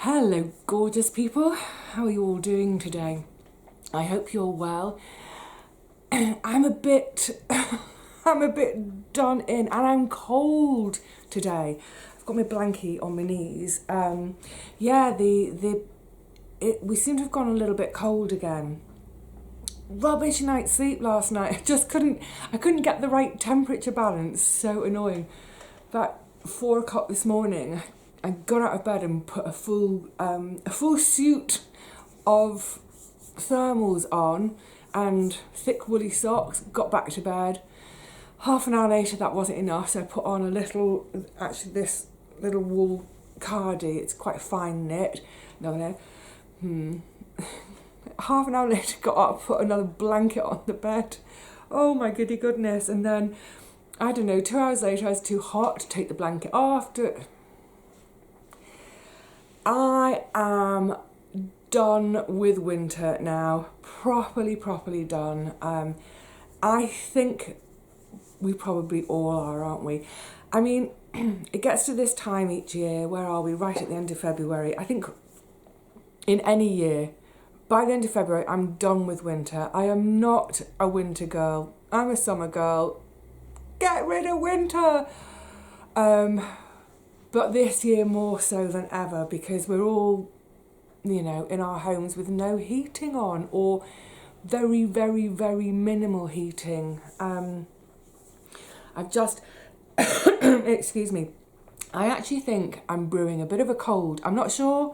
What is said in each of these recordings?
Hello, gorgeous people. How are you all doing today? I hope you're well. I'm a bit, I'm a bit done in, and I'm cold today. I've got my blankie on my knees. We seem to have gone a little bit cold again. Rubbish night's sleep last night. I couldn't get the right temperature balance. So annoying. About 4 o'clock this morning, I got out of bed and put a full suit of thermals on and thick woolly socks. Got back to bed. Half an hour later, that wasn't enough, so I put on this little wool cardi. It's quite fine knit. No. Half an hour later, got up, put another blanket on the bed. Oh my goodness! And then, I don't know, 2 hours later, I was too hot to take the blanket off. I am done with winter now. Properly done. I think we probably all are, aren't we? I mean, it gets to this time each year. Where are we? Right at the end of February. I think in any year, by the end of February, I'm done with winter. I am not a winter girl. I'm a summer girl. Get rid of winter! But this year more so than ever, because we're all, in our homes with no heating on, or very minimal heating. I've just, excuse me, I actually think I'm brewing a bit of a cold. I'm not sure.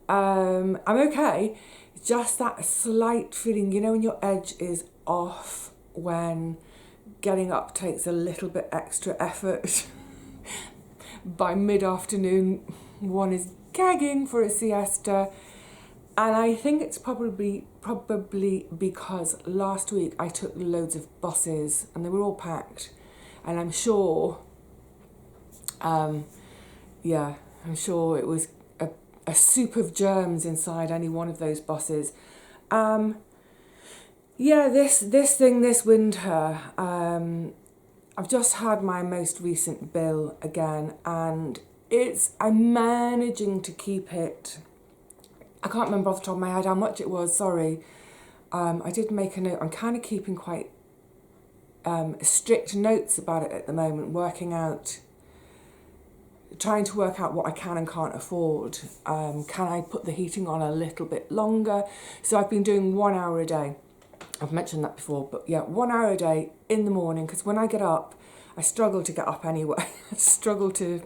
I'm okay. Just that slight feeling, when your edge is off, when getting up takes a little bit extra effort. By mid-afternoon, one is gagging for a siesta. And I think it's probably because last week I took loads of buses and they were all packed. And I'm sure, I'm sure it was a soup of germs inside any one of those buses. This winter, I've just had my most recent bill again, and I'm managing to keep it. I can't remember off the top of my head how much it was, sorry. I did make a note. I'm kind of keeping quite strict notes about it at the moment, trying to work out what I can and can't afford. Can I put the heating on a little bit longer? So I've been doing 1 hour a day. I've mentioned that before, but yeah, 1 hour a day in the morning, because when I get up, I struggle to get up anyway. I struggle to,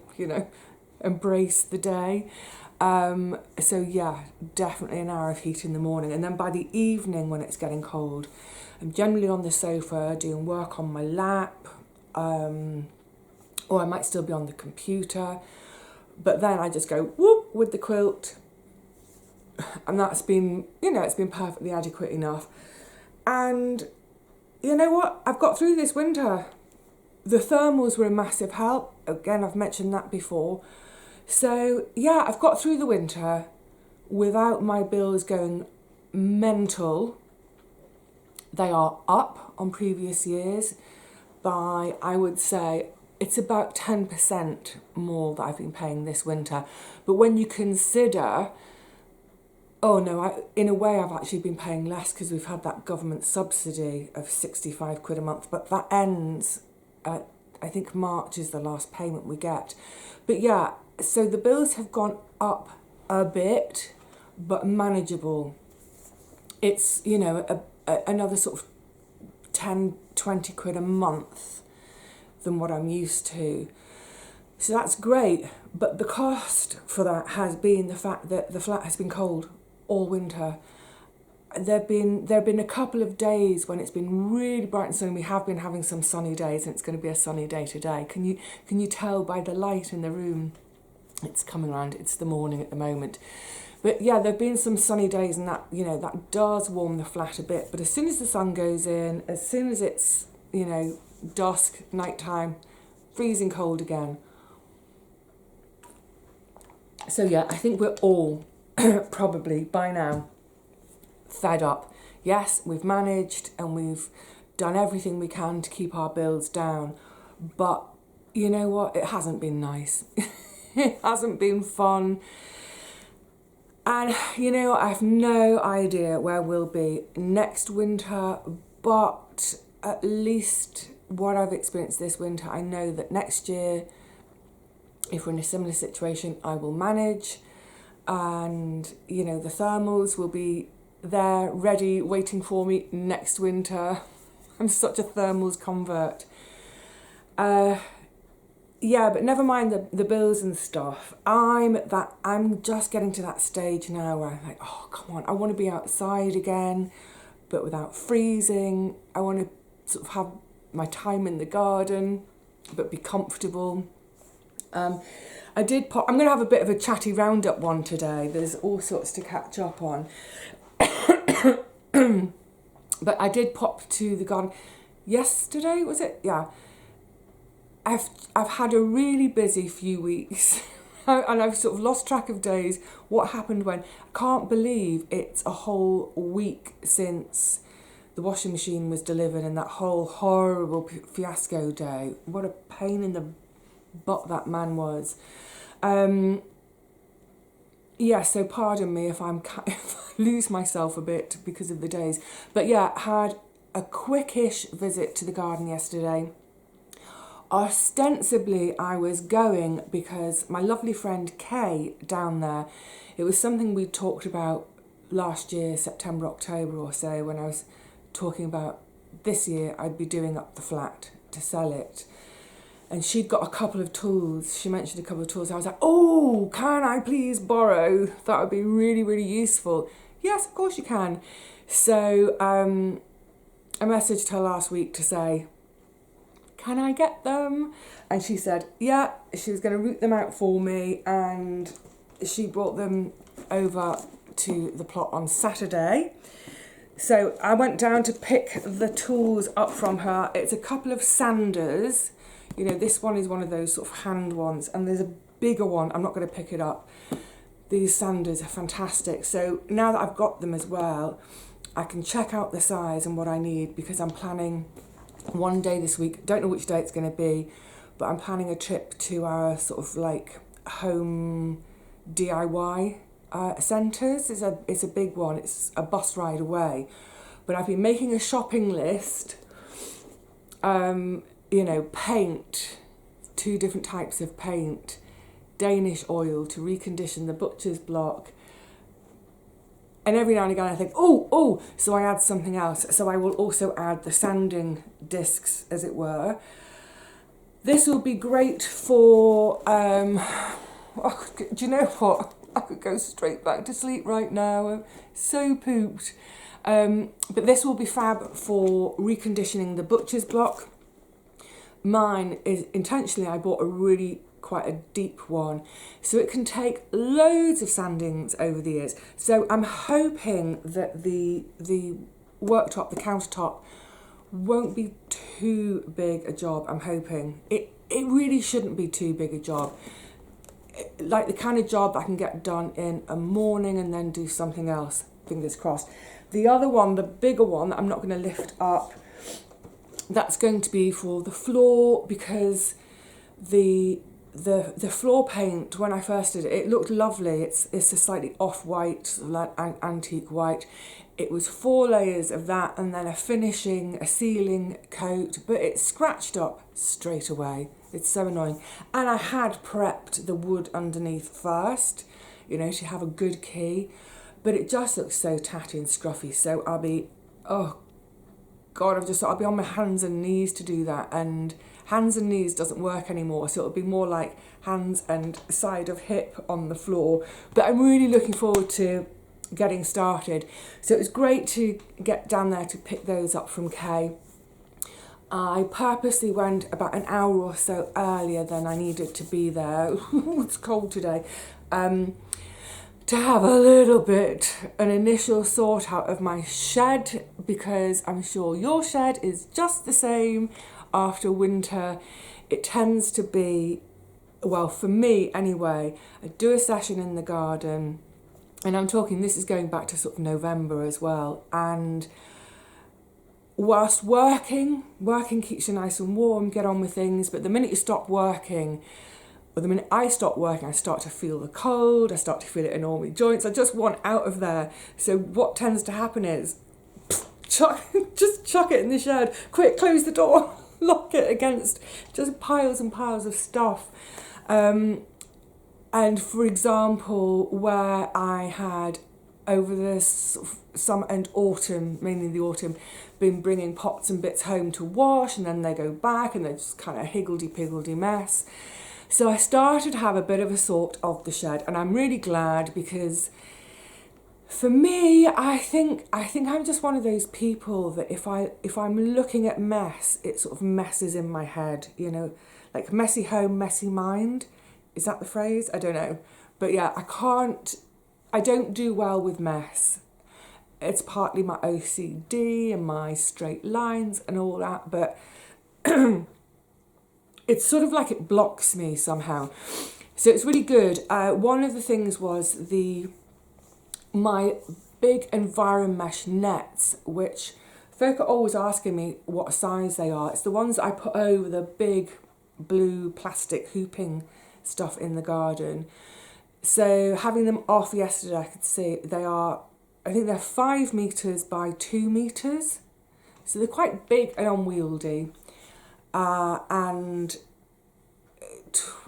embrace the day. So yeah, definitely an hour of heat in the morning. And then by the evening, when it's getting cold, I'm generally on the sofa doing work on my lap, or I might still be on the computer. But then I just go whoop with the quilt, and that's been, it's been perfectly adequate enough. And you know what? I've got through this winter. The thermals were a massive help. Again, I've mentioned that before. So yeah, I've got through the winter without my bills going mental. They are up on previous years by, I would say, it's about 10% more that I've been paying this winter. But when you consider, in a way I've actually been paying less because we've had that government subsidy of 65 quid a month, but that ends, I think March is the last payment we get. But yeah, so the bills have gone up a bit, but manageable. It's, another sort of 10, 20 quid a month than what I'm used to. So that's great, but the cost for that has been the fact that the flat has been cold all winter. There have been a couple of days when it's been really bright and sunny. We have been having some sunny days, and it's going to be a sunny day today. Can you tell by the light in the room? It's coming around. It's the morning at the moment. But yeah, there have been some sunny days, and that, that does warm the flat a bit. But as soon as the sun goes in, as soon as it's, dusk, nighttime, freezing cold again. So yeah, I think we're all probably by now fed up. Yes, we've managed and we've done everything we can to keep our bills down, but you know what? It hasn't been nice. It hasn't been fun. And, you know, I have no idea where we'll be next winter, but at least what I've experienced this winter, I know that next year, if we're in a similar situation, I will manage. And, you know, the thermals will be there, ready, waiting for me next winter. I'm such a thermals convert. Yeah, but never mind the bills and stuff. I'm just getting to that stage now where I'm like, oh, come on, I want to be outside again, but without freezing. I want to sort of have my time in the garden, but be comfortable. I'm going to have a bit of a chatty roundup one today. There's all sorts to catch up on. But I did pop to the garden yesterday, was it? Yeah. I've had a really busy few weeks and I've sort of lost track of days. What happened when? I can't believe it's a whole week since the washing machine was delivered and that whole horrible fiasco day. What a pain in the butt that man was. Yeah, so pardon me if if I lose myself a bit because of the days. But yeah, had a quickish visit to the garden yesterday. Ostensibly, I was going because my lovely friend Kay down there, it was something we talked about last year, September, October or so, when I was talking about this year I'd be doing up the flat to sell it. And she'd got a couple of tools. She mentioned a couple of tools. I was like, oh, can I please borrow? That would be really, really useful. Yes, of course you can. So I messaged her last week to say, can I get them? And she said, yeah, she was going to route them out for me. And she brought them over to the plot on Saturday. So I went down to pick the tools up from her. It's a couple of sanders. You know, this one is one of those sort of hand ones. And there's a bigger one. I'm not going to pick it up. These sanders are fantastic. So now that I've got them as well, I can check out the size and what I need, because I'm planning one day this week, don't know which day it's going to be, but I'm planning a trip to our sort of like home DIY centres. It's a big one, it's a bus ride away, but I've been making a shopping list. You know, paint, 2 different types of paint, Danish oil to recondition the butcher's block. And every now and again I think, oh, so I add something else. So I will also add the sanding discs, as it were. This will be great for, do you know what? I could go straight back to sleep right now. I'm so pooped. But this will be fab for reconditioning the butcher's block. Mine is, intentionally, I bought quite a deep one, so it can take loads of sandings over the years. So I'm hoping that the worktop, the countertop, won't be too big a job. I'm hoping it really shouldn't be too big a job, like the kind of job I can get done in a morning and then do something else, fingers crossed. The other one, the bigger one that I'm not going to lift up, that's going to be for the floor, because the floor paint, when I first did it, it looked lovely. It's a slightly off-white, like antique white. It was 4 layers of that and then a sealing coat, but it's scratched up straight away. It's so annoying. And I had prepped the wood underneath first, you know, to have a good key, but it just looks so tatty and scruffy. So I'll be, oh God, I'll be on my hands and knees to do that, and hands and knees doesn't work anymore, so it'll be more like hands and side of hip on the floor. But I'm really looking forward to getting started. So it was great to get down there to pick those up from Kay. I purposely went about an hour or so earlier than I needed to be there. It's cold today. To have a little bit, an initial sort out of my shed, because I'm sure your shed is just the same after winter. It tends to be, well, for me anyway, I do a session in the garden, and I'm talking, this is going back to sort of November as well, and whilst working keeps you nice and warm, get on with things, but the minute you stop working, But the minute I stop working, I start to feel the cold, I start to feel it in all my joints. I just want out of there. So what tends to happen is, just chuck it in the shed. Quick, close the door, lock it against just piles and piles of stuff. And for example, where I had over the summer and autumn, mainly the autumn, been bringing pots and bits home to wash, and then they go back and they're just kind of higgledy-piggledy mess. So I started to have a bit of a sort of the shed, and I'm really glad, because for me, I think I'm just one of those people that if I'm looking at mess, it sort of messes in my head, you know, like messy home, messy mind. Is that the phrase? I don't know. But yeah, I don't do well with mess. It's partly my OCD and my straight lines and all that, but it's sort of like it blocks me somehow. So it's really good. One of the things was my big Environ mesh nets, which folk are always asking me what size they are. It's the ones that I put over the big blue plastic hooping stuff in the garden. So having them off yesterday, I could see I think they're 5 metres by 2 metres. So they're quite big and unwieldy. And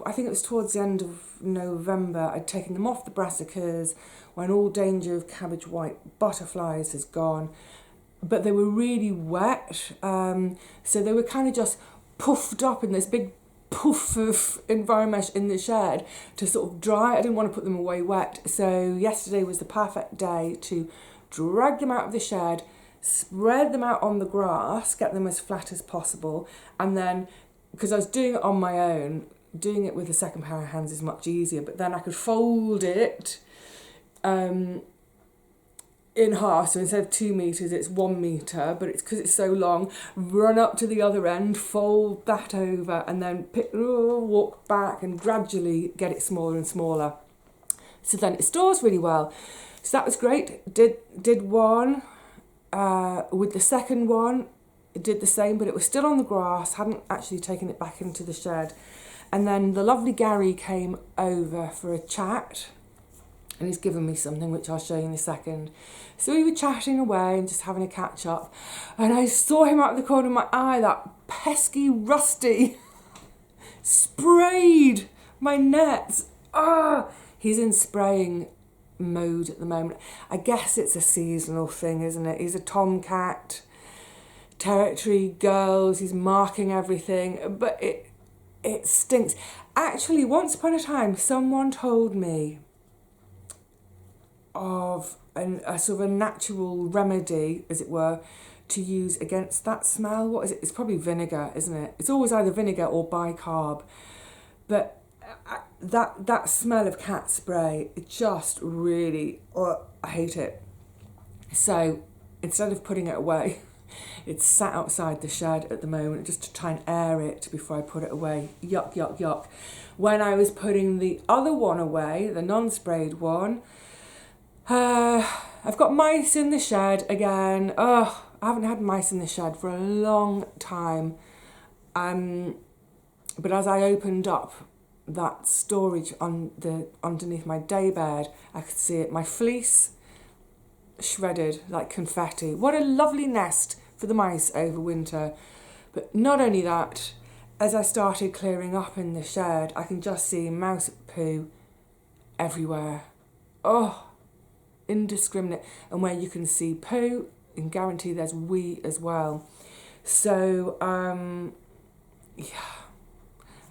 I think it was towards the end of November, I'd taken them off the brassicas when all danger of cabbage white butterflies has gone. But they were really wet. So they were kind of just puffed up in this big poof of Enviromesh in the shed to sort of dry. I didn't want to put them away wet. So yesterday was the perfect day to drag them out of the shed, spread them out on the grass, get them as flat as possible, and then, because I was doing it on my own, doing it with a second pair of hands is much easier, but then I could fold it in half, so instead of 2 metres it's 1 metre, but it's because it's so long, run up to the other end, fold that over, and then walk back and gradually get it smaller and smaller. So then it stores really well. So that was great. Did one. With the second one, it did the same, but it was still on the grass, hadn't actually taken it back into the shed. And then the lovely Gary came over for a chat, and he's given me something which I'll show you in a second. So we were chatting away and just having a catch up, and I saw him out of the corner of my eye, that pesky Rusty sprayed my nets. He's in spraying mode at the moment. I guess it's a seasonal thing, isn't it? He's a tomcat, territory goes, he's marking everything, but it stinks. Actually, once upon a time, someone told me of a sort of a natural remedy, as it were, to use against that smell. What is it? It's probably vinegar, isn't it? It's always either vinegar or bicarb. But that smell of cat spray, it just really, I hate it. So instead of putting it away, it's sat outside the shed at the moment just to try and air it before I put it away. Yuck, yuck, yuck. When I was putting the other one away, the non-sprayed one, I've got mice in the shed again. I haven't had mice in the shed for a long time. But as I opened up that storage underneath my daybed, I could see it. My fleece shredded like confetti. What a lovely nest for the mice over winter. But not only that, as I started clearing up in the shed, I can just see mouse poo everywhere. Indiscriminate. And where you can see poo, you can guarantee there's wee as well. So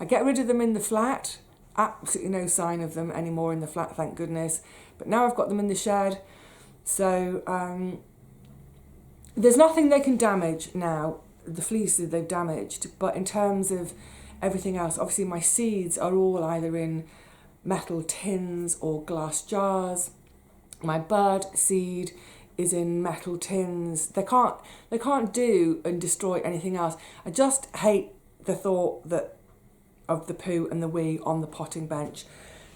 I get rid of them in the flat. Absolutely no sign of them anymore in the flat, thank goodness. But now I've got them in the shed. So there's nothing they can damage now. The fleece that they've damaged. But in terms of everything else, obviously my seeds are all either in metal tins or glass jars. My bird seed is in metal tins. They can't do and destroy anything else. I just hate the thought of the poo and the wee on the potting bench.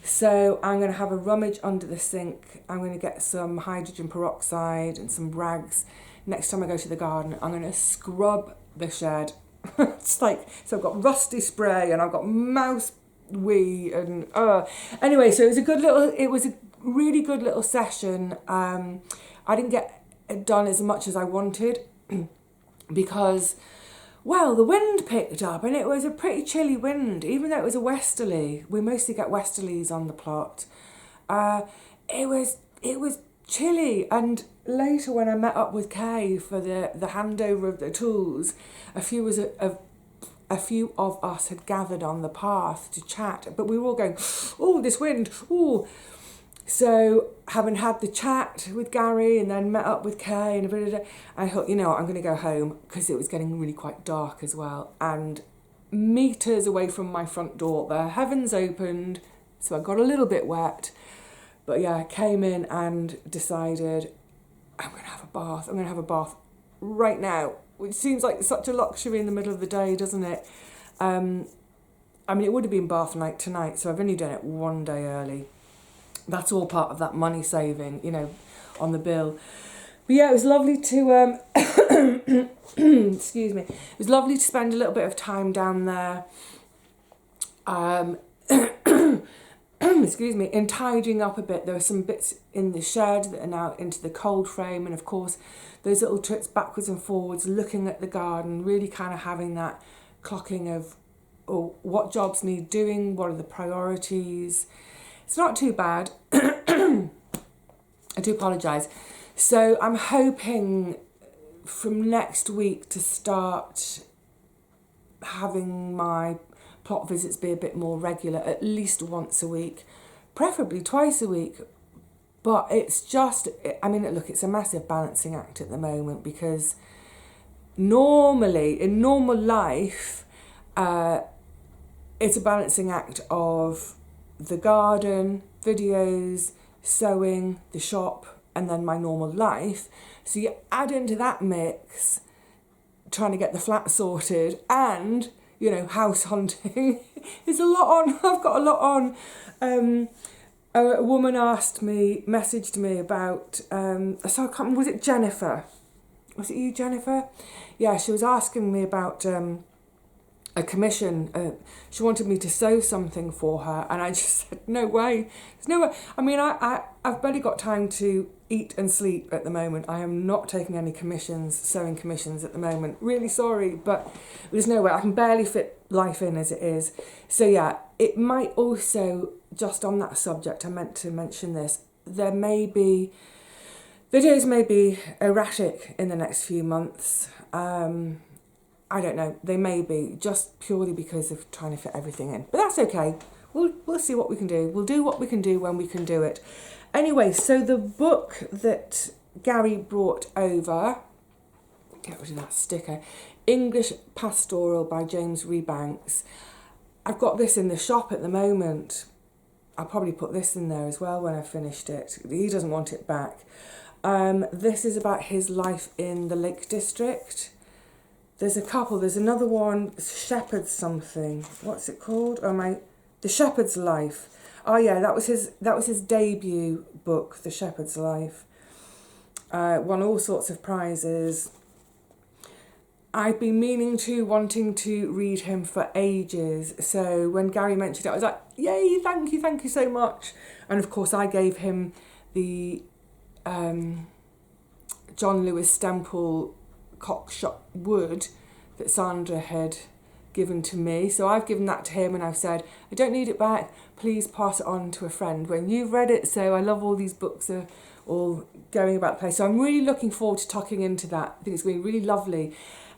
So I'm going to have a rummage under the sink. I'm going to get some hydrogen peroxide and some rags. Next time I go to the garden, I'm going to scrub the shed. It's like, so I've got rusty spray and I've got mouse we and anyway, so it was a really good little session. I didn't get it done as much as I wanted because, well, the wind picked up and it was a pretty chilly wind, even though it was a westerly. We mostly get westerlies on the plot. It was chilly, and later when I met up with Kay for the handover of the tools, a few of us had gathered on the path to chat, but we were all going, oh, this wind, oh. So having had the chat with Gary and then met up with Kay and a bit of, I thought, you know what, I'm going to go home because it was getting really quite dark as well. And meters away from my front door, the heavens opened, so I got a little bit wet. But yeah, I came in and decided I'm going to have a bath. I'm going to have a bath right now, which seems like such a luxury in the middle of the day, doesn't it? I mean, it would have been bath night tonight, so I've only done it one day early. That's all part of that money saving, you know, on the bill. But yeah, it was lovely to, excuse me, it was lovely to spend a little bit of time down there, excuse me, in tidying up a bit. There were some bits in the shed that are now into the cold frame, and of course, those little trips backwards and forwards, looking at the garden, really kind of having that clocking of what jobs need doing, what are the priorities. It's not too bad. I do apologise. So I'm hoping from next week to start having my plot visits be a bit more regular, at least once a week, preferably twice a week. But it's just, I mean, look, it's a massive balancing act at the moment because normally, in normal life, it's a balancing act of the garden, videos, sewing, the shop, and then my normal life. So you add into that mix trying to get the flat sorted and, you know, house hunting. There's a lot on. I've got a lot on. A woman messaged me about, so I can't remember, was it Jennifer? Was it you, Jennifer? Yeah, she was asking me about a commission. She wanted me to sew something for her, and I just said, no way. There's no way. I mean, I've barely got time to eat and sleep at the moment. I am not taking any sewing commissions at the moment. Really sorry, but there's no way. I can barely fit life in as it is. So yeah, it might also, just on that subject, I meant to mention this, videos may be erratic in the next few months. I don't know, they may be, just purely because of trying to fit everything in. But that's okay. We'll see what we can do. We'll do what we can do when we can do it. Anyway, so the book that Gary brought over, get rid of that sticker, English Pastoral by James Rebanks. I've got this in the shop at the moment. I'll probably put this in there as well when I've finished it. He doesn't want it back. This is about his life in the Lake District. There's a couple. There's another one, Shepherd's something. What's it called? The Shepherd's Life. Oh yeah, that was his debut book, The Shepherd's Life. Won all sorts of prizes. I've been wanting to read him for ages. So when Gary mentioned it, I was like, yay, thank you so much. And of course I gave him the John Lewis Stemple Cockshot Wood that Sandra had given to me. So I've given that to him and I've said, I don't need it back, please pass it on to a friend when you've read it. So I love all these books are all going about the place. So I'm really looking forward to tucking into that. I think it's going to be really lovely.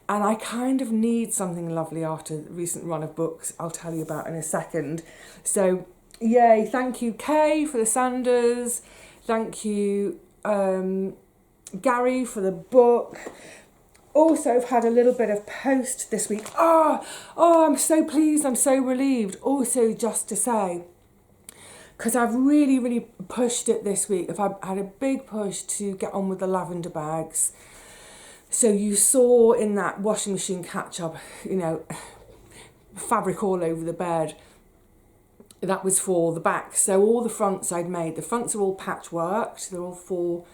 And I kind of need something lovely after the recent run of books I'll tell you about in a second. So yay, thank you Kay for the Sanders. Thank you Gary for the book. Also, I've had a little bit of post this week. Oh, I'm so pleased, I'm so relieved. Also, just to say, because I've really pushed it this week. I've had a big push to get on with the lavender bags. So you saw in that washing machine catch-up, you know, fabric all over the bed. That was for the backs. So all the fronts I'd made. The fronts are all patchworked. They're all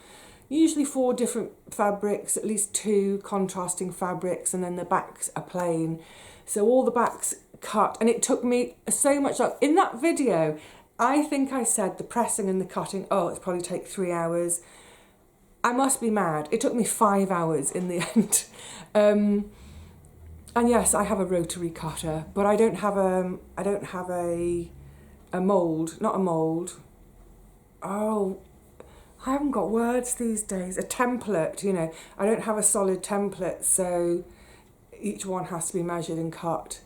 usually four different fabrics, at least two contrasting fabrics, and then the backs are plain. So all the backs cut, and it took me so much longer. In that video, I think I said the pressing and the cutting, oh, it's probably take 3 hours. I must be mad. It took me 5 hours in the end. And yes, I have a rotary cutter, but I don't have a mould, not a mould. Oh, I haven't got words these days. A template, you know. I don't have a solid template, so each one has to be measured and cut.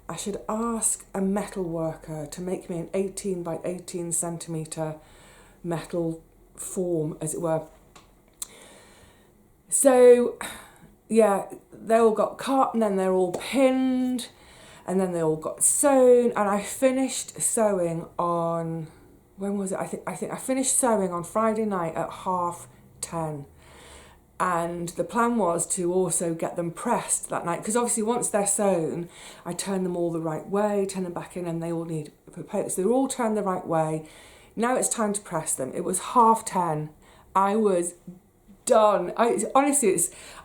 I should ask a metal worker to make me an 18 by 18 centimetre metal form, as it were. So, yeah, they all got cut, and then they're all pinned, and then they all got sewn, and I finished sewing on, when was it? I think I finished sewing on Friday night at 10:30. And the plan was to also get them pressed that night, because obviously once they're sewn, I turn them all the right way, turn them back in, and they all need post. They're all turned the right way. Now it's time to press them. It was 10:30. I was done. Honestly,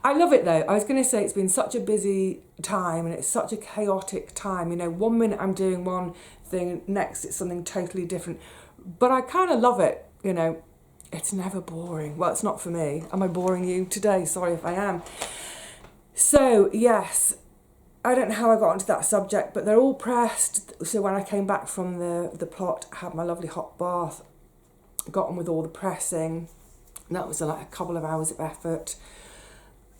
I love it though. I was going to say it's been such a busy time, and it's such a chaotic time. You know, 1 minute I'm doing one thing, next it's something totally different. But I kind of love it, you know. It's never boring. Well, it's not for me. Am I boring you today? Sorry if I am. So, yes, I don't know how I got onto that subject, but they're all pressed. So when I came back from the plot, I had my lovely hot bath, got on with all the pressing. And that was like a couple of hours of effort.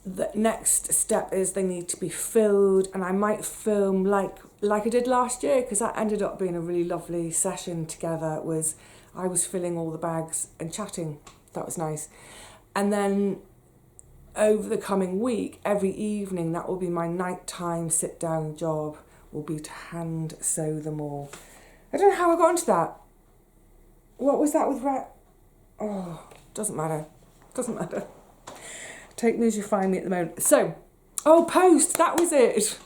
The next step is they need to be filled, and I might film like I did last year, because that ended up being a really lovely session together. I was filling all the bags and chatting. That was nice. And then over the coming week, every evening, that will be my nighttime sit-down job, will be to hand sew them all. I don't know how I got into that. What was that with Oh, doesn't matter. Doesn't matter. Take me as you find me at the moment. So, post, that was it.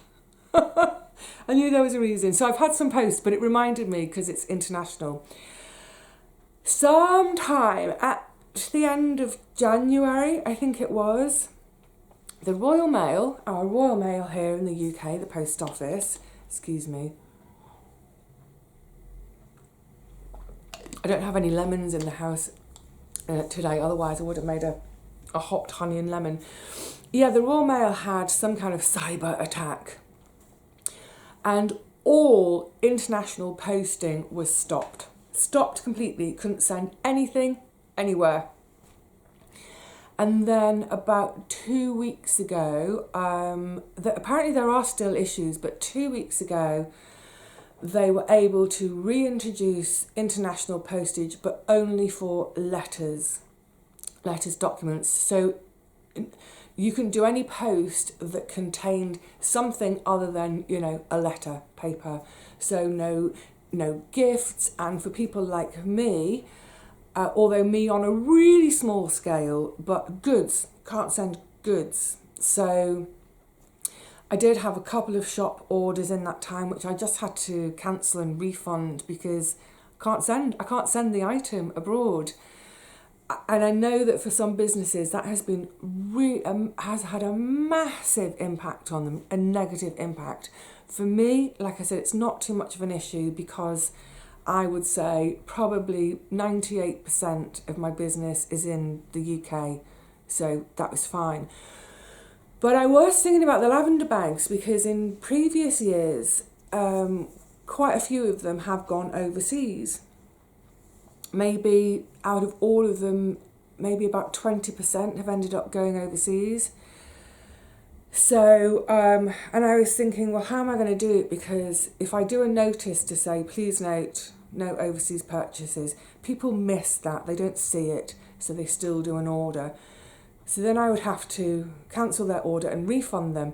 I knew there was a reason. So I've had some posts, but it reminded me, because it's international. Sometime at the end of January, I think it was, the Royal Mail, our Royal Mail here in the UK, the post office, excuse me. I don't have any lemons in the house today, otherwise I would have made a hot honey and lemon. Yeah, the Royal Mail had some kind of cyber attack, and all international posting was stopped. Stopped completely, couldn't send anything anywhere. And then about 2 weeks ago, apparently there are still issues, but 2 weeks ago, they were able to reintroduce international postage, but only for letters, documents. So you can do any post that contained something other than, you know, a letter, paper. So no gifts, and for people like me, although me on a really small scale, but goods, can't send goods. So I did have a couple of shop orders in that time, which I just had to cancel and refund, because I can't send the item abroad. And I know that for some businesses that has been has had a massive impact on them, a negative impact. For me, like I said, it's not too much of an issue, because I would say probably 98% of my business is in the UK, so that was fine. But I was thinking about the lavender bags, because in previous years, quite a few of them have gone overseas. Maybe out of all of them, maybe about 20% have ended up going overseas. So, and I was thinking, well, how am I going to do it? Because if I do a notice to say, please note, no overseas purchases, people miss that, they don't see it, so they still do an order. So then I would have to cancel their order and refund them.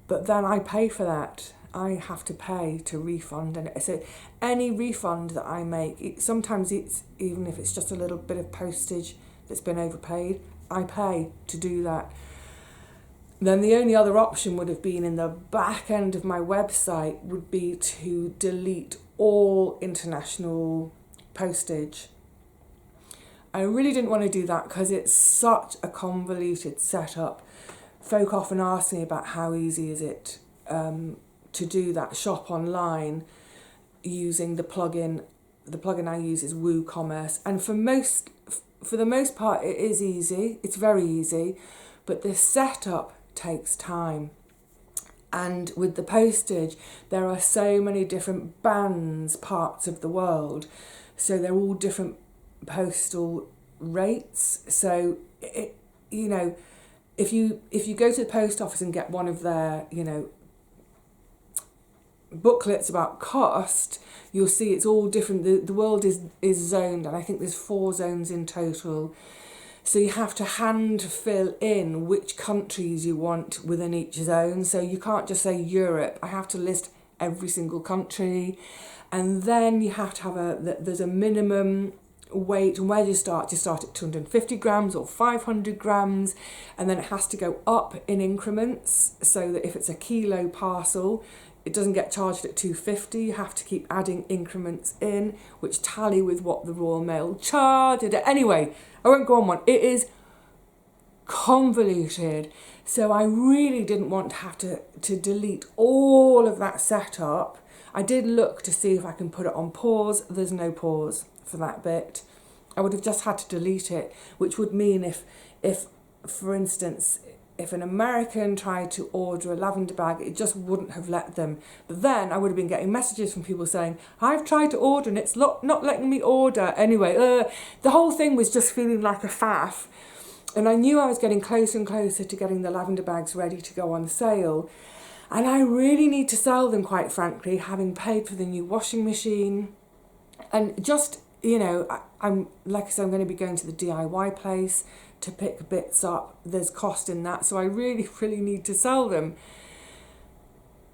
But then I pay for that. I have to pay to refund. And so any refund that I make, sometimes it's, even if it's just a little bit of postage that's been overpaid, I pay to do that. Then the only other option would have been, in the back end of my website, would be to delete all international postage. I really didn't want to do that, because it's such a convoluted setup. Folk often ask me about how easy is it to do that shop online using the plugin. The plugin I use is WooCommerce, and for the most part it is easy. It's very easy, but the setup takes time. And with the postage, there are so many different parts of the world, so they're all different postal rates. So if you go to the post office and get one of their booklets about cost, you'll see it's all different. The world is zoned, and I think there's 4 zones in total. So you have to hand fill in which countries you want within each zone. So you can't just say Europe. I have to list every single country. And then you have to have there's a minimum weight. And where do you start? Do you start at 250 grams or 500 grams? And then it has to go up in increments, so that if it's a kilo parcel, it doesn't get charged at 250. You have to keep adding increments in, which tally with what the Royal Mail charged. Anyway, I won't go on one. It is convoluted. So I really didn't want to have to delete all of that setup. I did look to see if I can put it on pause. There's no pause for that bit. I would have just had to delete it, which would mean if for instance, if an American tried to order a lavender bag, it just wouldn't have let them. But then I would have been getting messages from people saying, I've tried to order and it's not letting me order. Anyway, the whole thing was just feeling like a faff. And I knew I was getting closer and closer to getting the lavender bags ready to go on sale. And I really need to sell them, quite frankly, having paid for the new washing machine. And just, I'm like I said, I'm going to be going to the DIY place to pick bits up. There's cost in that, so I really, really need to sell them.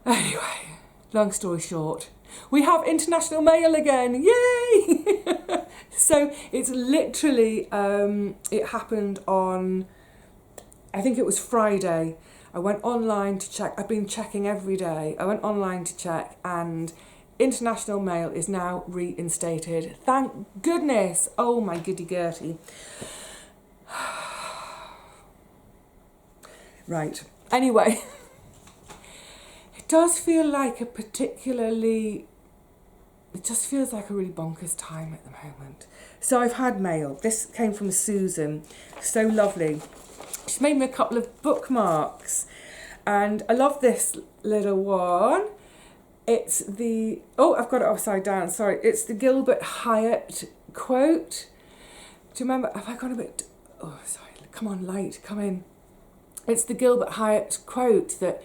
Anyway, long story short, we have international mail again. Yay! So it's literally, it happened on, I think it was Friday. I went online to check. I've been checking every day. I went online to check, and international mail is now reinstated. Thank goodness. Oh my goody Gertie. Right. Anyway, it does feel like it just feels like a really bonkers time at the moment. So I've had mail. This came from Susan. So lovely. She's made me a couple of bookmarks, and I love this little one. It's I've got it upside down, sorry. It's the Gilbert Hyatt quote. Do you remember? Have I gone a bit? Oh, sorry. Come on, light, come in. It's the Gilbert Hyatt quote that,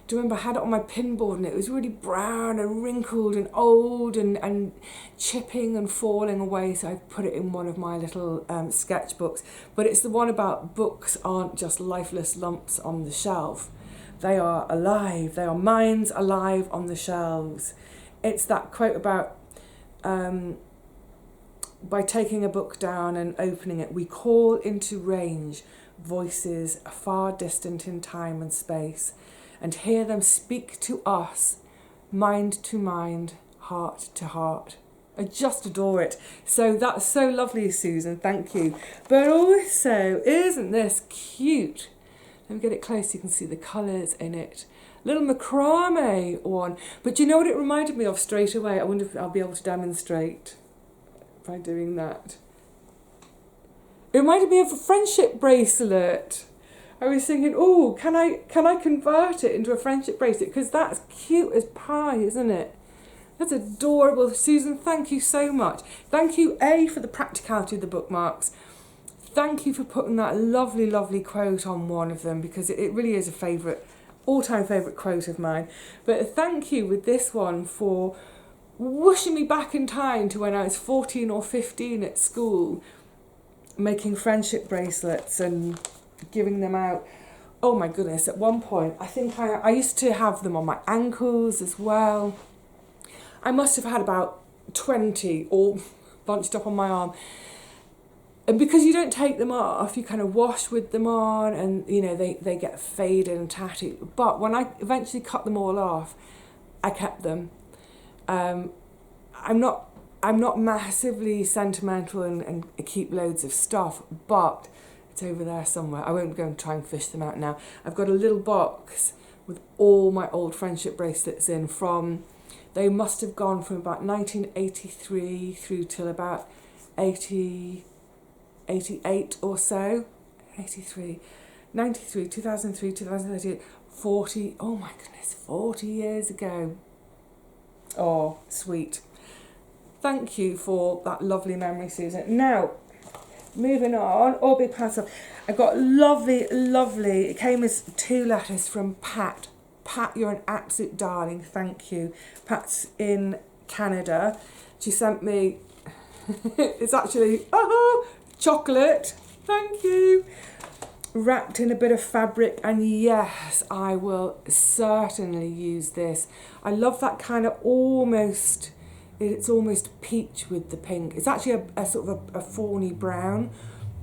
do you remember, I had it on my pinboard and it was really brown and wrinkled and old and chipping and falling away, so I put it in one of my little sketchbooks. But it's the one about books aren't just lifeless lumps on the shelf. They are alive. They are minds alive on the shelves. It's that quote about by taking a book down and opening it, we call into range voices far distant in time and space, and hear them speak to us, mind to mind, heart to heart. I just adore it. So that's so lovely, Susan, thank you. But also, isn't this cute? Let me get it close so you can see the colours in it. Little macrame one. But do you know what it reminded me of straight away? I wonder if I'll be able to demonstrate by doing that. It reminded me of a friendship bracelet. I was thinking, oh, can I convert it into a friendship bracelet? Because that's cute as pie, isn't it? That's adorable. Susan, thank you so much. Thank you, A, for the practicality of the bookmarks. Thank you for putting that lovely, lovely quote on one of them, because it really is a favourite, all-time favourite quote of mine. But thank you with this one for whooshing me back in time to when I was 14 or 15 at school, making friendship bracelets and giving them out. Oh my goodness, at one point, I think I used to have them on my ankles as well. I must have had about 20 all bunched up on my arm. And because you don't take them off, you kind of wash with them on, and they get faded and tatty. But when I eventually cut them all off, I kept them. I'm not massively sentimental and keep loads of stuff, but it's over there somewhere. I won't go and try and fish them out now. I've got a little box with all my old friendship bracelets in from, they must have gone from about 1983 through till about 88 or so. 83, 93, 2003, 2038, 40, oh my goodness, 40 years ago. Oh, sweet. Thank you for that lovely memory, Susan. Now, moving on, all big plans. I got lovely, it came as 2 letters from Pat. Pat, you're an absolute darling, thank you. Pat's in Canada. She sent me, it's actually, chocolate, thank you. Wrapped in a bit of fabric, and yes, I will certainly use this. I love that kind of almost, it's almost peach with the pink. It's actually a sort of a fawny brown,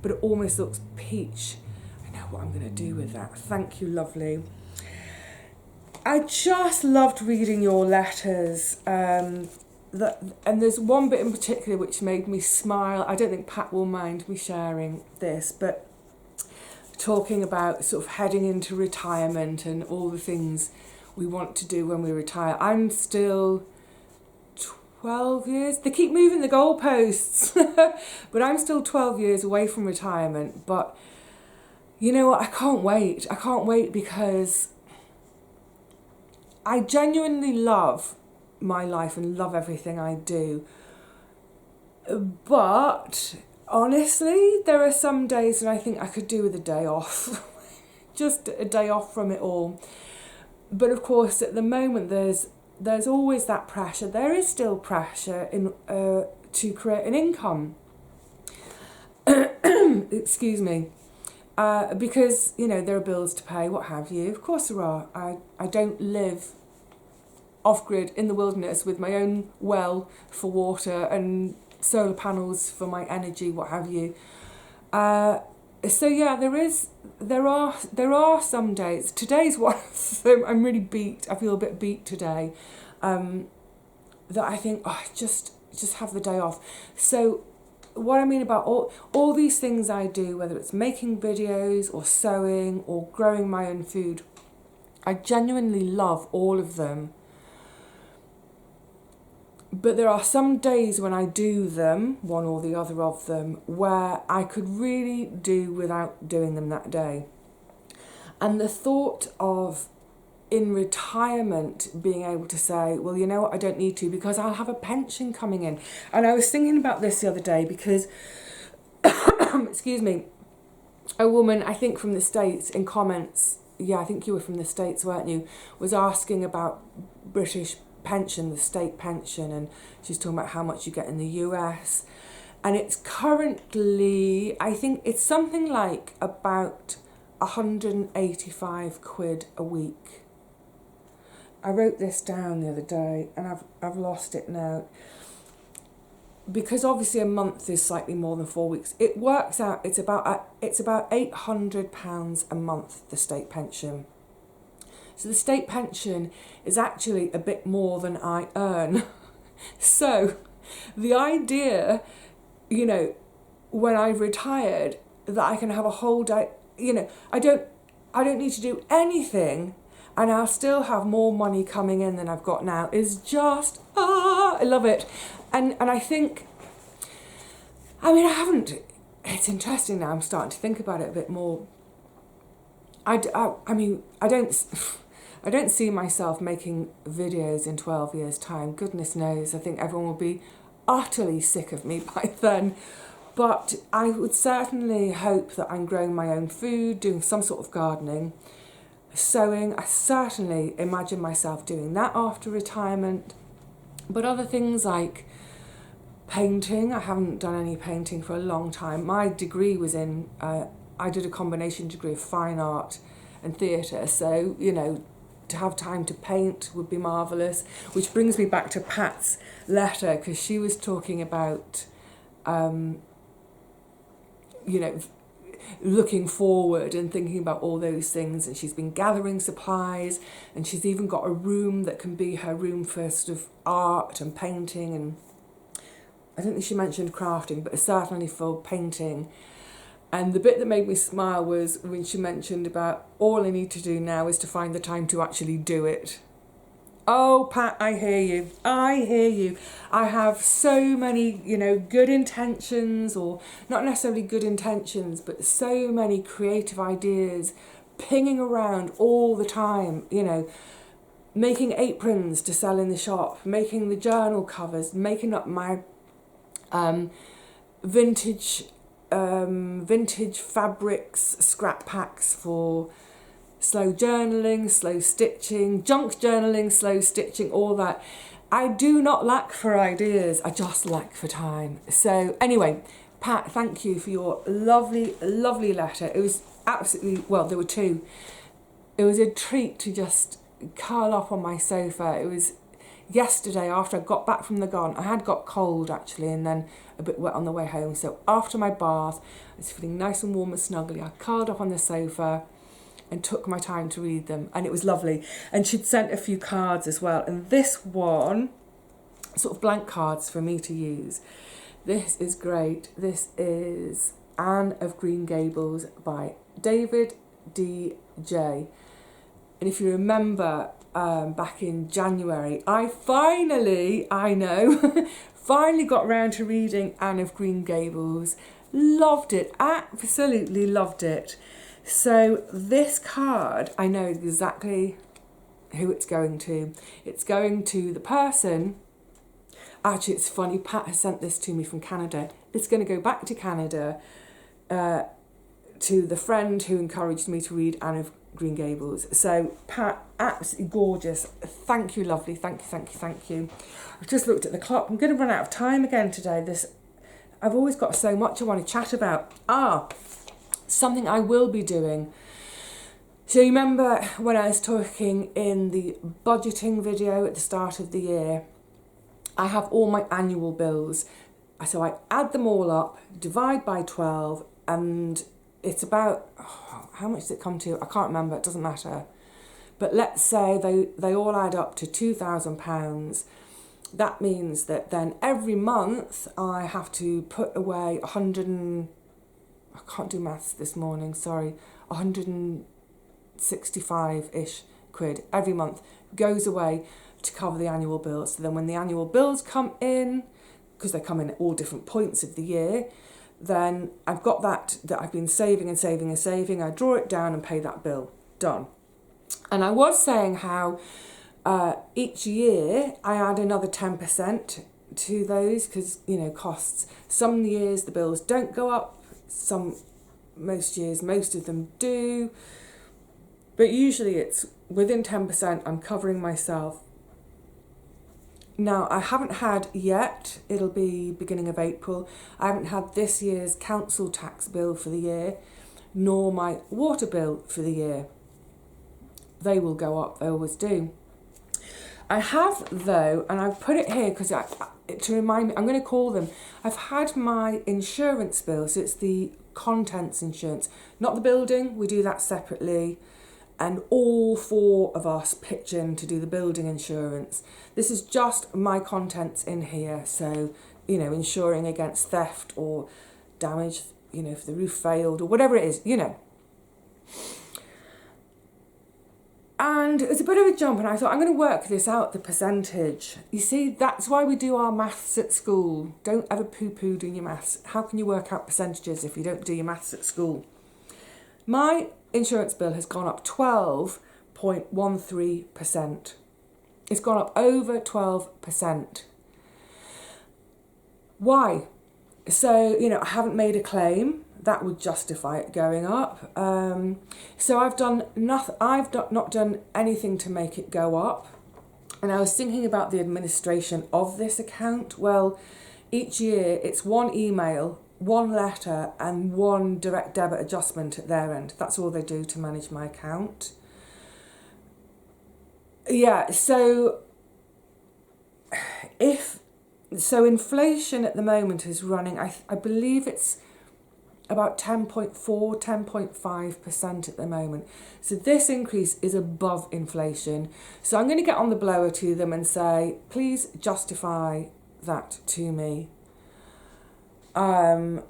but it almost looks peach. I know what I'm going to do with that. Thank you, lovely. I just loved reading your letters. And there's one bit in particular which made me smile. I don't think Pat will mind me sharing this, but talking about sort of heading into retirement and all the things we want to do when we retire. I'm still 12 years, they keep moving the goalposts, but I'm still 12 years away from retirement. But you know what, I can't wait because I genuinely love my life and love everything I do. But honestly, there are some days that I think I could do with a day off, just a day off from it all. But of course, at the moment, there's always that pressure. There is still pressure in to create an income. Excuse me. Because, you know, there are bills to pay, what have you. Of course there are. I don't live off-grid in the wilderness with my own well for water and solar panels for my energy, what have you. So yeah, there are some days. Today's one of them. I'm really beat. I feel a bit beat today. That I think, just have the day off. So what I mean about all these things I do, whether it's making videos or sewing or growing my own food, I genuinely love all of them. But there are some days when I do them, one or the other of them, where I could really do without doing them that day. And the thought of, in retirement, being able to say, well, you know what, I don't need to because I'll have a pension coming in. And I was thinking about this the other day because, excuse me, a woman, I think from the States, in comments, yeah, I think you were from the States, weren't you, was asking about British pension, the state pension, and she's talking about how much you get in the US. And it's currently, I think it's something like about 185 quid a week. I wrote this down the other day and I've lost it now. Because obviously a month is slightly more than 4 weeks. It works out, it's about £800 a month, the state pension. So the state pension is actually a bit more than I earn. So the idea, you know, when I've retired, that I can have a whole day, you know, I don't need to do anything and I'll still have more money coming in than I've got now, is just, I love it. And I think, I mean, it's interesting now, I'm starting to think about it a bit more. I mean, I don't see myself making videos in 12 years' time. Goodness knows, I think everyone will be utterly sick of me by then. But I would certainly hope that I'm growing my own food, doing some sort of gardening, sewing. I certainly imagine myself doing that after retirement. But other things like painting, I haven't done any painting for a long time. My degree was in, I did a combination degree of fine art and theatre, so, you know, to have time to paint would be marvellous. Which brings me back to Pat's letter, because she was talking about, you know, looking forward and thinking about all those things, and she's been gathering supplies, and she's even got a room that can be her room for sort of art and painting, and I don't think she mentioned crafting, but certainly for painting. And the bit that made me smile was when she mentioned about all I need to do now is to find the time to actually do it. Oh, Pat, I hear you. I hear you. I have so many, you know, good intentions, or not necessarily good intentions, but so many creative ideas pinging around all the time, you know, making aprons to sell in the shop, making the journal covers, making up my vintage fabrics scrap packs for slow journaling, slow stitching, junk journaling, slow stitching, all that. I do not lack for ideas, I just lack for time. So anyway, Pat, thank you for your lovely, lovely letter. It was absolutely, well, there were two. It was a treat to just curl up on my sofa. It was yesterday after I got back from the garden. I had got cold actually, and then a bit wet on the way home. So after my bath, I was feeling nice and warm and snuggly. I curled up on the sofa and took my time to read them, and it was lovely. And she'd sent a few cards as well, and this one, sort of blank cards for me to use. This is great. This is Anne of Green Gables by David D.J. And if you remember, back in January, I finally got round to reading Anne of Green Gables. Loved it, absolutely loved it. So this card, I know exactly who it's going to. It's going to the person, actually it's funny, Pat has sent this to me from Canada. It's going to go back to Canada, to the friend who encouraged me to read Anne of Green Gables. So Pat, absolutely gorgeous. Thank you, lovely. Thank you, thank you, thank you. I've just looked at the clock. I'm going to run out of time again today. I've always got so much I want to chat about. Something I will be doing. So you remember when I was talking in the budgeting video at the start of the year, I have all my annual bills. So I add them all up, divide by 12, and it's about, how much does it come to? I can't remember, it doesn't matter. But let's say they all add up to £2,000. That means that then every month I have to put away I can't do maths this morning, sorry, 165-ish quid every month goes away to cover the annual bills. So then when the annual bills come in, because they come in at all different points of the year, then I've got that I've been saving and saving and saving. I draw it down and pay that bill. Done. And I was saying how each year I add another 10% to those because, you know, costs. Some years the bills don't go up. Most years, most of them do. But usually it's within 10%, I'm covering myself. Now, I haven't had yet, it'll be beginning of April, I haven't had this year's council tax bill for the year, nor my water bill for the year. They will go up, they always do. I have, though, and I've put it here because to remind me, I'm going to call them, I've had my insurance bill, so it's the contents insurance, not the building, we do that separately, and all four of us pitch in to do the building insurance. This is just my contents in here, so, you know, insuring against theft or damage, you know, if the roof failed or whatever it is, you know. And it's a bit of a jump, and I thought, I'm going to work this out, the percentage. You see, that's why we do our maths at school. Don't ever poo-poo doing your maths. How can you work out percentages if you don't do your maths at school? My insurance bill has gone up 12.13%. It's gone up over 12%. Why? So, you know, I haven't made a claim. That would justify it going up. So I've done nothing. I've not done anything to make it go up. And I was thinking about the administration of this account. Well, each year it's one email, one letter, and one direct debit adjustment at their end. That's all they do to manage my account. Yeah, so inflation at the moment is running, I believe it's about 10.4, 10.5% at the moment. So this increase is above inflation. So I'm going to get on the blower to them and say, please justify that to me. And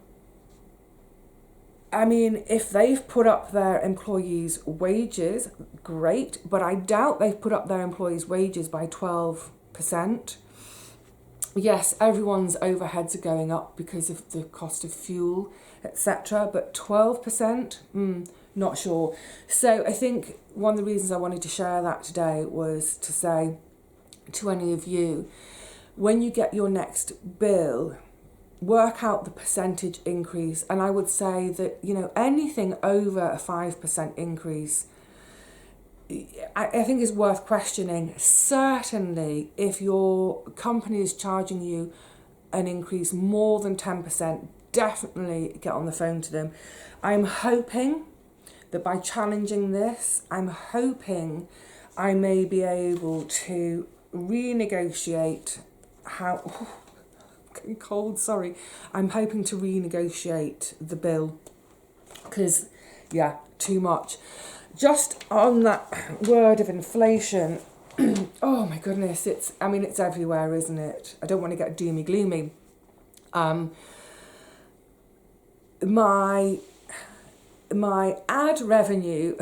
I mean, if they've put up their employees' wages, great, but I doubt they've put up their employees' wages by 12%. Yes, everyone's overheads are going up because of the cost of fuel, etc., but 12%? Not sure. So I think one of the reasons I wanted to share that today was to say to any of you, when you get your next bill, work out the percentage increase. And I would say that, you know, anything over a 5% increase, I think is worth questioning. Certainly, if your company is charging you an increase more than 10%, definitely get on the phone to them. I'm hoping that by challenging this, I'm hoping I may be able to renegotiate how... getting cold, sorry. I'm hoping to renegotiate the bill because, yeah, too much. Just on that word of inflation, oh my goodness, it's everywhere, isn't it? I don't want to get doomy gloomy. My ad revenue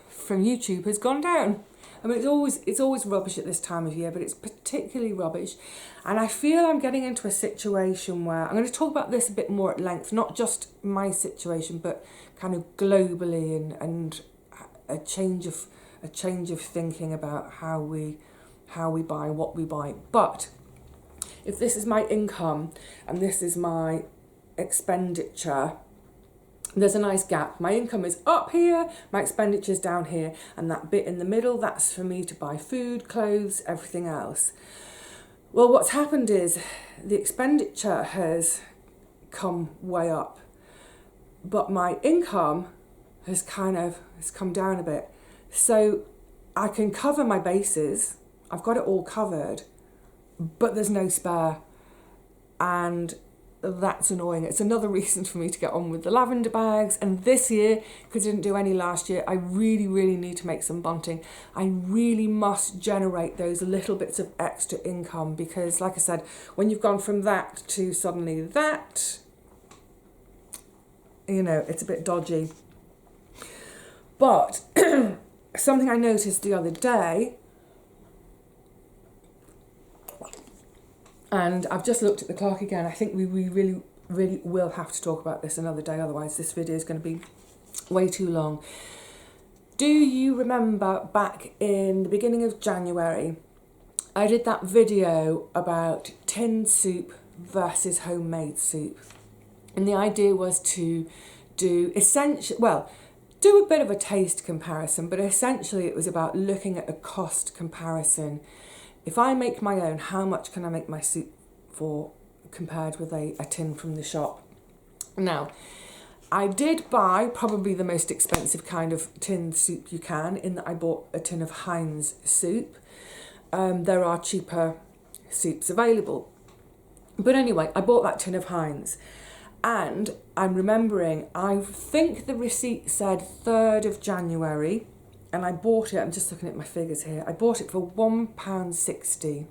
from YouTube has gone down. I mean, it's always rubbish at this time of year, but it's particularly rubbish. And I feel I'm getting into a situation where I'm going to talk about this a bit more at length, not just my situation, but kind of globally and a change of thinking about how we buy, what we buy. But if this is my income and this is my expenditure, there's a nice gap. My income is up here, my expenditure's down here, and that bit in the middle, that's for me to buy food, clothes, everything else. Well, what's happened is the expenditure has come way up, but my income has come down a bit. So I can cover my bases, I've got it all covered, but there's no spare. And that's annoying. It's another reason for me to get on with the lavender bags. And this year, because I didn't do any last year, I really, really need to make some bunting. I really must generate those little bits of extra income because, like I said, when you've gone from that to suddenly that, you know, it's a bit dodgy. But something I noticed the other day, and I've just looked at the clock again, I think we really, really will have to talk about this another day, otherwise this video is going to be way too long. Do you remember back in the beginning of January, I did that video about tinned soup versus homemade soup? And the idea was to do a bit of a taste comparison, but essentially it was about looking at a cost comparison. If I make my own, how much can I make my soup for compared with a tin from the shop? Now, I did buy probably the most expensive kind of tinned soup you can, in that I bought a tin of Heinz soup. There are cheaper soups available. But anyway, I bought that tin of Heinz. And I'm remembering, I think the receipt said 3rd of January, and I bought it, I'm just looking at my figures here, I bought it for £1.60.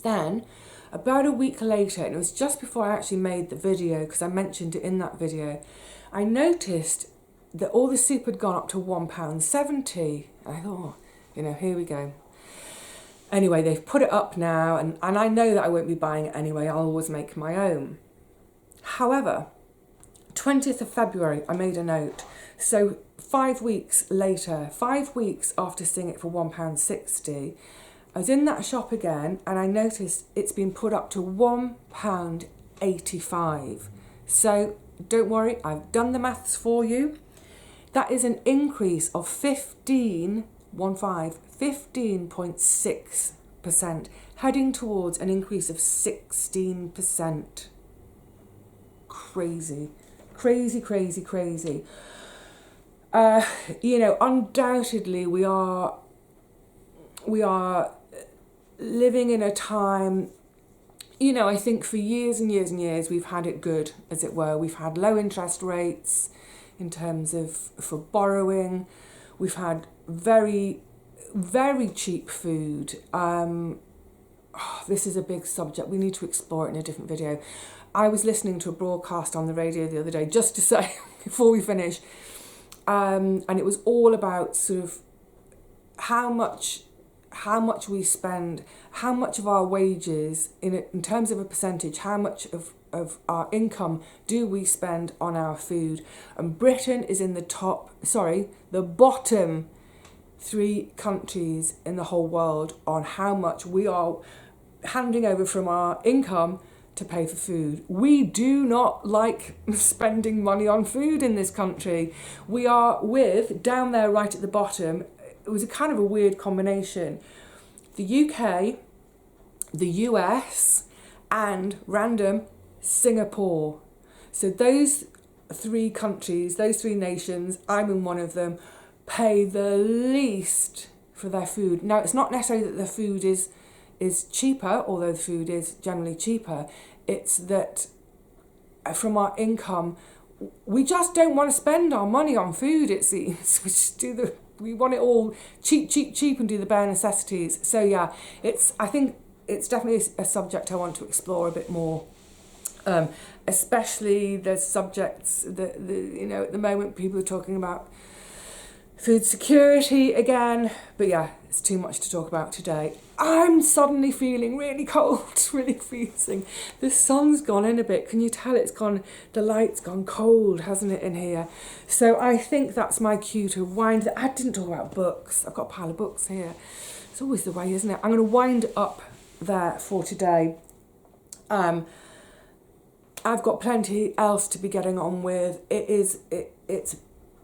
Then, about a week later, and it was just before I actually made the video, because I mentioned it in that video, I noticed that all the soup had gone up to £1.70. And I thought, here we go. Anyway, they've put it up now, and I know that I won't be buying it anyway, I'll always make my own. However, 20th of February, I made a note. So 5 weeks later, 5 weeks after seeing it for £1.60, I was in that shop again and I noticed it's been put up to £1.85. So don't worry, I've done the maths for you. That is an increase of 15.6%, heading towards an increase of 16%. Crazy. Undoubtedly we are living in a time, I think for years and years and years we've had it good, as it were. We've had low interest rates in terms of for borrowing. We've had very, very cheap food. This is a big subject. We need to explore it in a different video. I was listening to a broadcast on the radio the other day, just to say, before we finish, and it was all about sort of how much we spend, how much of our wages, in terms of a percentage, how much of our income do we spend on our food. And Britain is in the bottom 3 countries in the whole world on how much we are handing over from our income to pay for food. We do not like spending money on food in this country. We are down there right at the bottom, it was a kind of a weird combination, the UK, the US, and random Singapore. So those 3 countries, those 3 nations, I'm in one of them, pay the least for their food. Now, it's not necessarily that the food is cheaper, although the food is generally cheaper. It's that from our income, we just don't want to spend our money on food, it seems. We want it all cheap and do the bare necessities. So yeah, I think it's definitely a subject I want to explore a bit more. Especially there's subjects that at the moment people are talking about food security again, but yeah, it's too much to talk about today. I'm suddenly feeling really cold, really freezing. The sun's gone in a bit. Can you tell the light's gone cold, hasn't it, in here? So I think that's my cue to wind. I didn't talk about books. I've got a pile of books here. It's always the way, isn't it? I'm going to wind up there for today. I've got plenty else to be getting on with. It's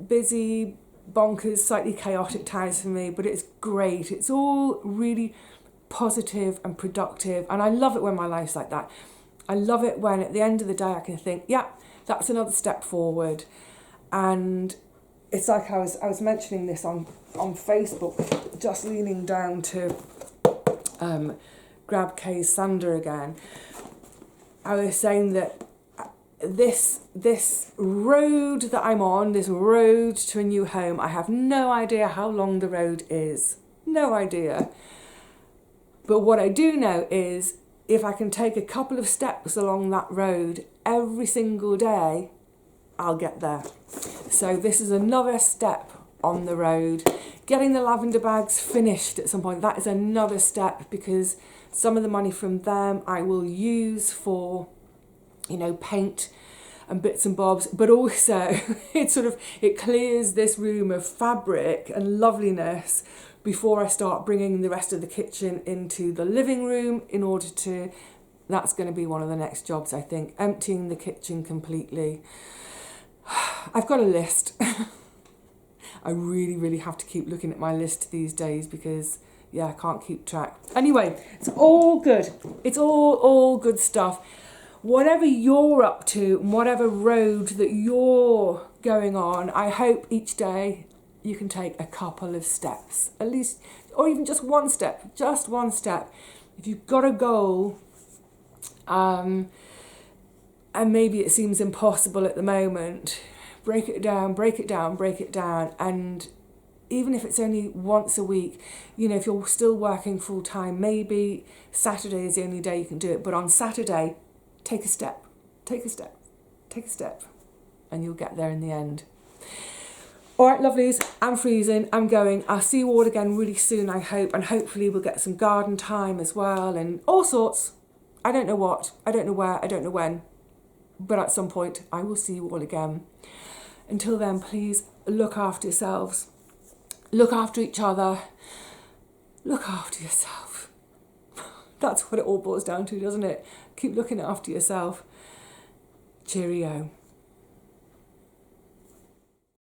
busy, bonkers, slightly chaotic times for me, but it's great. It's all really positive and productive, and I love it when my life's like that. I love it when at the end of the day I can think, yeah, that's another step forward. And it's like I was mentioning this on Facebook, just leaning down to grab Kay's sander again. I was saying that this road that I'm on, this road to a new home, I have no idea how long the road is. No idea. But what I do know is if I can take a couple of steps along that road every single day, I'll get there. So this is another step on the road. Getting the lavender bags finished at some point, that is another step, because some of the money from them I will use for paint and bits and bobs, but also it clears this room of fabric and loveliness before I start bringing the rest of the kitchen into the living room that's going to be one of the next jobs, I think, emptying the kitchen completely. I've got a list. I really, really have to keep looking at my list these days because, yeah, I can't keep track. Anyway, it's all good. It's all good stuff. Whatever you're up to, whatever road that you're going on, I hope each day you can take a couple of steps, at least, or even just one step. If you've got a goal, and maybe it seems impossible at the moment, break it down, and even if it's only once a week, if you're still working full time, maybe Saturday is the only day you can do it, but on Saturday, take a step, and you'll get there in the end. All right, lovelies, I'm freezing, I'm going. I'll see you all again really soon, I hope, and hopefully we'll get some garden time as well and all sorts. I don't know what, I don't know where, I don't know when, but at some point I will see you all again. Until then, please look after yourselves, look after each other, look after yourself. That's what it all boils down to, doesn't it? Keep looking after yourself. Cheerio.